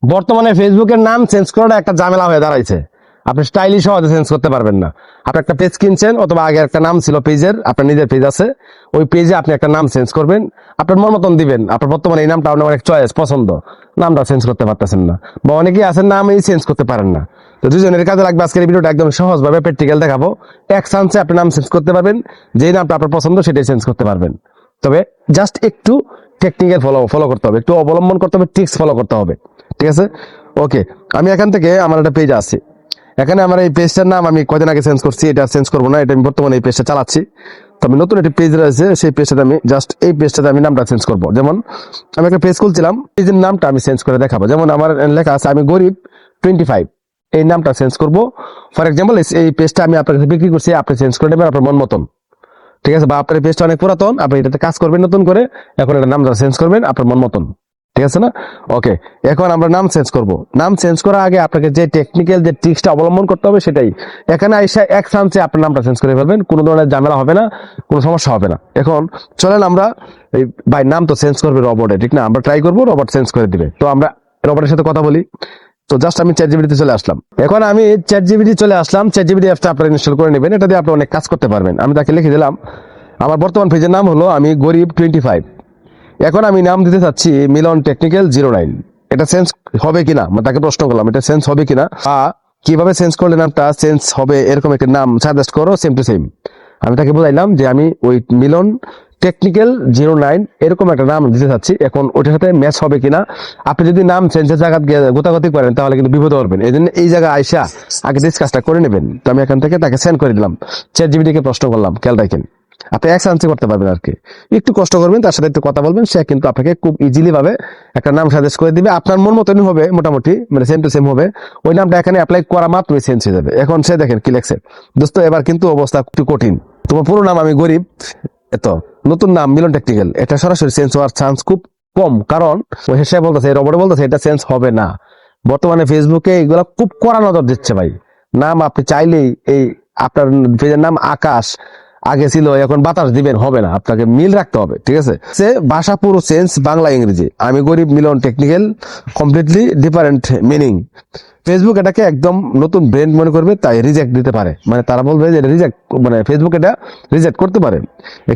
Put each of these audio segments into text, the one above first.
বর্তমানে ফেসবুকের নাম চেঞ্জ করাটা একটা ঝামেলা হয়ে দাঁড়াইছে। আপনি স্টাইলিশ সহজে চেঞ্জ করতে পারবেন না। আপনি একটা পেজ কিনছেন অথবা আগে একটা নাম ছিল পেজের, আপনার নিজের পেজ আছে, ওই পেজে আপনি একটা নাম চেঞ্জ করবেন, আপনার মন মতন দিবেন। আপনার বর্তমানে এই নামটা আপনার অনেক চয়েস পছন্দ, নামটা চেঞ্জ করতে পারতেছেন না, বা অনেকেই আছেন নামই চেঞ্জ করতে পারেন না। তো দুজনের কাজে লাগবে আজকের এই ভিডিওটা একদম সহজভাবে প্র্যাকটিক্যাল দেখাবো। এক চান্সে আপনি নাম চেঞ্জ করতে পারবেন, যেই নামটা আপনার পছন্দ সেটাই চেঞ্জ করতে পারবেন। তবে জাস্ট একটু টেকনিক্যাল ফলো করতে হবে, একটু অবলম্বন করতে হবে, ট্রিক্স ফলো করতে হবে। ঠিক আছে, ওকে। আমি এখান থেকে আমার একটা পেজ আছে, এখানে আমার এই পেজটার নাম আমি কয়দিন আগে চেঞ্জ করছি, এটা চেঞ্জ করবো না, এটা আমি বর্তমানে এই পেজটা চালাচ্ছি। তো আমি নতুন একটা পেজ রয়েছে, সেই পেজটাতে আমি জাস্ট এই পেজটাতে আমি নামটা চেঞ্জ করবো। যেমন আমি একটা পেজ খুলছিলাম, পেজের নামটা আমি চেঞ্জ করে দেখাবো। যেমন আমার লেখা আছে আমি গরিব 25, এই নামটা চেঞ্জ করবো। ফর এক্সাম্পল এই পেজটা আমি আপনার কাছে বিক্রি করছি, আপনি চেঞ্জ করে নেবেন আপনার মন মতন। ঠিক আছে, বা আপনার পেজটা অনেক পুরাতন, আপনি এটাতে কাজ করবেন নতুন করে, এখন এটা নামটা চেঞ্জ করবেন আপনার মন মতন। ঠিক আছে না? ওকে, এখন আমরা নাম চেঞ্জ করব। নাম চেঞ্জ করার আগে আপনাকে যে টেকনিক্যাল যে ট্রিক্সটা অবলম্বন করতে হবে সেটাই। এখানে আইসা এক চান্সে আপনার নামটা চেঞ্জ করে ফেলবেন, কোনো ধরনের ঝামেলা হবে না, কোনো সমস্যা হবে না। এখন চলেন আমরা ভাই নাম তো চেঞ্জ করবে রবটে, ঠিক না? আমরা ট্রাই করবো, রবট চেঞ্জ করে দিবে। তো আমরা রবটের সাথে কথা বলি। তো জাস্ট আমি চ্যাটজিপিটিতে চলে আসলাম। এখন আমি চ্যাটজিপিটি চলে আসলাম, চ্যাটজিপিটি অ্যাপটা আপনারা ইনস্টল করে নেবেন, এটা দিয়ে আপনি অনেক কাজ করতে পারবেন। আমি তাকে লিখে দিলাম আমার বর্তমান পেজের নাম হলো আমি গরিব 25। এখন আমি নাম দিতে চাচ্ছি মিলন টেকনিক্যাল 09। এটা চেঞ্জ হবে কিনা তাকে প্রশ্ন করলাম, এটা চেঞ্জ হবে কিনা, বা কিভাবে চেঞ্জ করলে নামটা চেঞ্জ হবে এরকম একটা নাম সাজেস্ট করো সেম টু সেম। আমি তাকে বলাইলাম যে আমি ওই মিলন টেকনিক্যাল 09 এরকম একটা নাম দিতে চাচ্ছি, এখন ওটার সাথে ম্যাচ হবে কিনা। আপনি যদি নাম চেঞ্জের জায়গা গোতাগতি করেন তাহলে কিন্তু বিপদ করবেন, এই জন্য এই জায়গায় আইসা আগে ডিসকাসটা করে নেবেন। তো আমি এখান থেকে তাকে সেন্ড করে দিলাম, চ্যাটজিপিটি কে প্রশ্ন করলাম, খেয়াল রাখেন আপনি এক চান্সে করতে পারবেন আর কি। একটু কষ্ট করবেন, তার সাথে একটু কথা বলবেন, সে কিন্তু আপনাকে খুব ইজিলি ভাবে একটা নাম সাজেস্ট করে দিবে, আপনার মন মতনই হবে, মোটামুটি মানে সেম টু সেম হবে। ওই নামটা এখানে অ্যাপ্লাই করা মাত্রই চেঞ্জ হয়ে যাবে। এখন সে দেখেন কি লেখছে, দোস্ত এবার কিন্তু অবস্থা একটু কঠিন, তোমার পুরো নাম আমি গরিব এত, নতুন নাম মিলন টেকনিক্যাল, এটা সরাসরি চেঞ্জ হওয়ার চান্স খুব কম, কারণ ওই সে বলতেছে, রবটে বলতেছে এটা চেঞ্জ হবে না। বর্তমানে ফেসবুকে এগুলা খুব কড়া নজর দিচ্ছে ভাই। নাম আপনি চাইলেই এই আপনার পেজের নাম আকাশ আগে ছিল, এখন বাতাস দিবেন হবে না, আপনাকে মিল রাখতে হবে। ঠিক আছে, সে ভাষা পুরো চেঞ্জ, বাংলা ইংরেজি, আমি গরিব মিলন technical completely different meaning. Facebook এটাকে একদম নতুন ব্র্যান্ড মনে করবে, তাই রিজেক্ট দিতে পারে, মানে তারা বলবে যে রিজেক্ট, মানে ফেসবুক এটা রিজেক্ট করতে পারে।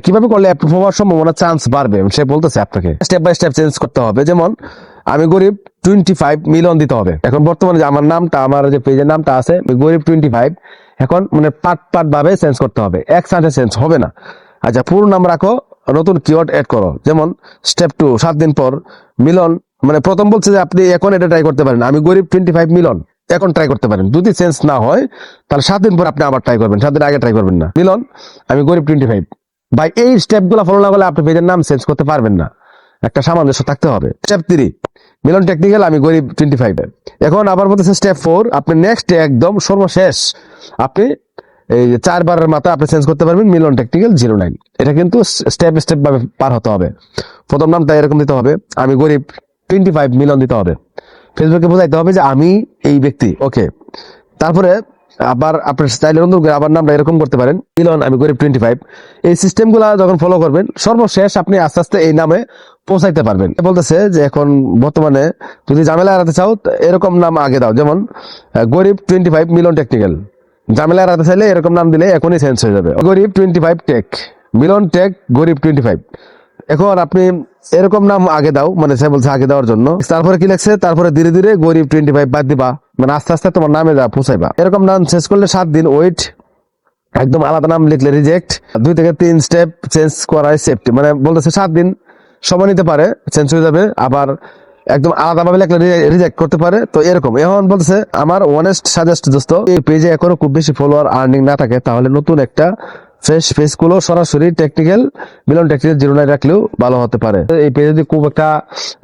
কিভাবে করলে অ্যাপ্রুভ হওয়ার সম্ভাবনা চান্স বাড়বে সে বলতেছে আপনাকে স্টেপ বাই স্টেপ চেঞ্জ করতে হবে। যেমন আমি গরিব 25 মিলন দিতে হবে। এখন বর্তমানে যে আমার নামটা, আমার যে পেজের নামটা আছে গরিব 25, এখন মানে পার্ট ভাবে চেঞ্জ করতে হবে, এক সাথে চেঞ্জ হবে না। আচ্ছা, পুরো নাম রাখো, নতুন কিওয়ার্ড এড করো। যেমন স্টেপ 2, 7 দিন পর মিলন, মানে প্রথম বলছে যে আপনি এখন এটা ট্রাই করতে পারেন, আমি গরিব 25 মিলন এখন ট্রাই করতে পারেন। যদি চেঞ্জ না হয় তাহলে 7 দিন পর আপনি আবার ট্রাই করবেন, 7 দিন আগে ট্রাই করবেন না। মিলন আমি গরিব 25 ভাই, এই স্টেপ গুলো ফলো না করলে আপনি পেজের নাম চেঞ্জ করতে পারবেন না, একটা সামঞ্জস্য থাকতে হবে। স্টেপ 3 মিলন টেকনিক্যাল আমি গরিব 25। এখন আবার বলতেছে স্টেপ 4, আপনি নেক্সট একদম সর্বশেষ আপনি এই 4বারের মাথায় আপনি চেঞ্জ করতে পারবেন মিলন টেকনিক্যাল 09। এটা কিন্তু স্টেপ স্টেপ ভাবে পার হতে হবে। প্রথম নামটা এরকম দিতে হবে, আমি গরিব 25 মিলন দিতে হবে, ফেসবুকে বোঝাইতে হবে যে আমি এই ব্যক্তি। ওকে, তারপরে আবার আপনার স্টাইলে নতুন করে আবার নামটা এরকম করতে পারেন, মিলন আমি গরিব 25। এই সিস্টেম গুলা যখন ফলো করবেন সর্বশেষ আপনি আস্তে আস্তে এই নামে পৌঁছাইতে পারবেন। বলতেছে যে এখন বর্তমানে যদি ঝামেলা এড়াতে চাও এরকম নাম আগে দাও, যেমন গরিব 25 মিলন টেকনিক্যাল। ঝামেলা এড়াতে চাইলে এরকম নাম দিলে এখনই চেঞ্জ হয়ে যাবে, গরিব 25 টেক মিলন টেক গরিব 25। এখন আপনি এরকম নাম আগে দাও, মানে সে বলছে আগে দেওয়ার জন্য। তারপরে কি লেখছে, তারপরে ধীরে ধীরে গরিব 25 বাদ দিবা, মানে আস্তে আস্তে তোমার নামে যা পৌঁছাইবা। এরকম নাম শেষ করলে 7 দিন ওয়েট, একদম আলাদা নাম লিখলে রিজেক্ট, 2 থেকে 3 স্টেপ চেঞ্জ করাই সেফটি। মানে বলতেছে 7 দিন সময় নিতে পারে, চেঞ্জ হয়ে যাবে, আবার একদম আলাদা ভাবে লিখলে রিজেক্ট করতে পারে। তো এরকম এখন বলতেছে আমার অনেস্ট সাজেস্ট দোস্ত, এই পেজে এখনো খুব বেশি ফলোয়ার আর্নিং না থাকে তাহলে নতুন একটা ফ্রেশ পেজ গুলো সরাসরি টেকনিক্যাল মিলন টেকনিক্যাল 09 রাখলেও ভালো হতে পারে। এই পেজে যদি খুব একটা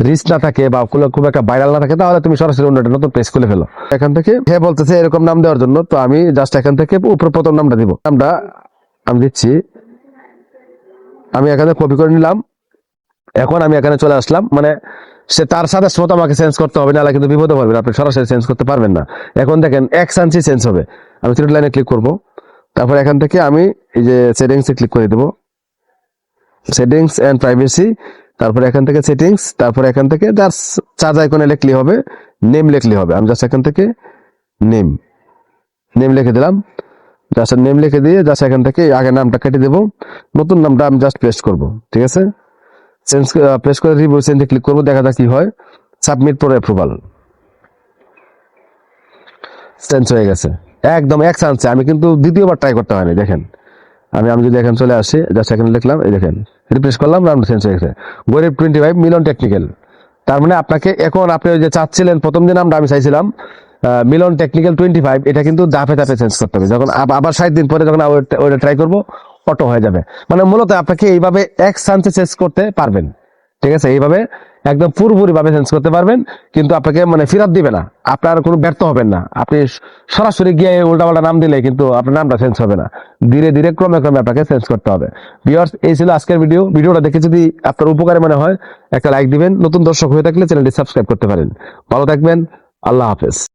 রিস্ক না থাকে বা খুব একটা ভাইরাল না থাকে তাহলে তুমি সরাসরি অন্য একটা নতুন পেজ খুলে ফেলো। এখান থেকে হে বলতেছে এরকম নাম দেওয়ার জন্য, তো আমি জাস্ট এখান থেকে উপরে প্রথম নামটা দিব, নামটা আমি দিচ্ছি, আমি এখানে কপি করে নিলাম। এখন আমি এখানে চলে আসলাম, মানে সে তার সাথে মতো আমাকে চেঞ্জ করতে হবে, না কিন্তু বিপদে পড়বেন, আপনি সরাসরি চেঞ্জ করতে পারবেন না। এখন দেখেন এক চান্সই চেঞ্জ হবে। আমি থ্রি লাইনে ক্লিক করব, তারপর এখান থেকে আমি এই যে সেটিংসে ক্লিক করে দেবো, সেটিংস এন্ড প্রাইভেসি, তারপর এখান থেকে সেটিংস, তারপর এখান থেকে তার চার্জ আইকনে লিখলে হবে নেম লিখলে হবে। আমি জাস্ট এখান থেকে নেম লিখে দিলাম। জাস্ট নেম লিখে দিয়ে জাস্ট এখান থেকে আগের নামটা কেটে দেবো, নতুন নামটা আমি জাস্ট পেস্ট করব। ঠিক আছে, পেস্ট করে রিভিউ চেঞ্জে ক্লিক করবো, দেখা যাক কি হয়। সাবমিট ফর অ্যাপ্রুভাল, চেঞ্জ হয়ে গেছে একদম এক চান্সে। আমি কিন্তু দ্বিতীয়বার ট্রাই করতে হয়নি। দেখেন আমি যদি এখানে চলে আসি, জাস্ট এখানে লিখলাম, এই দেখেন রিফ্রেশ করলাম, নাম চেঞ্জ হয়ে গেছে, গরিব 25 মিলন টেকনিক্যাল। তার মানে আপনাকে এখন আপনি ওই যে চাচ্ছিলেন প্রথম যে নামটা আমি চাইছিলাম মিলন টেকনিক্যাল 25, এটা কিন্তু ধাপে ধাপে চেঞ্জ করতে হবে। যখন আবার 60 দিন পরে যখন ওইটা ট্রাই করবো, অটো হয়ে যাবে। মানে মূলত আপনাকে এইভাবে এক চান্সে চেঞ্জ করতে পারবেন। ঠিক আছে, এইভাবে একদম পুরোপুরি ভাবে চেঞ্জ করতে পারবেন, কিন্তু আপনাকে মানে ফেরত দিবে না, আপনার কোনো ব্যর্থ হবেন না। আপনি সরাসরি গিয়ে উল্টাপাল্টা নাম দিলে কিন্তু আপনার নামটা চেঞ্জ হবে না, ধীরে ধীরে ক্রমে ক্রমে আপনাকে চেঞ্জ করতে হবে। ভিউয়ার্স, এই ছিল আজকের ভিডিওটা দেখে যদি আপনার উপকারে মনে হয় একটা লাইক দিবেন, নতুন দর্শক হয়ে থাকলে চ্যানেলটি সাবস্ক্রাইব করতে পারেন। ভালো থাকবেন, আল্লাহ হাফেজ।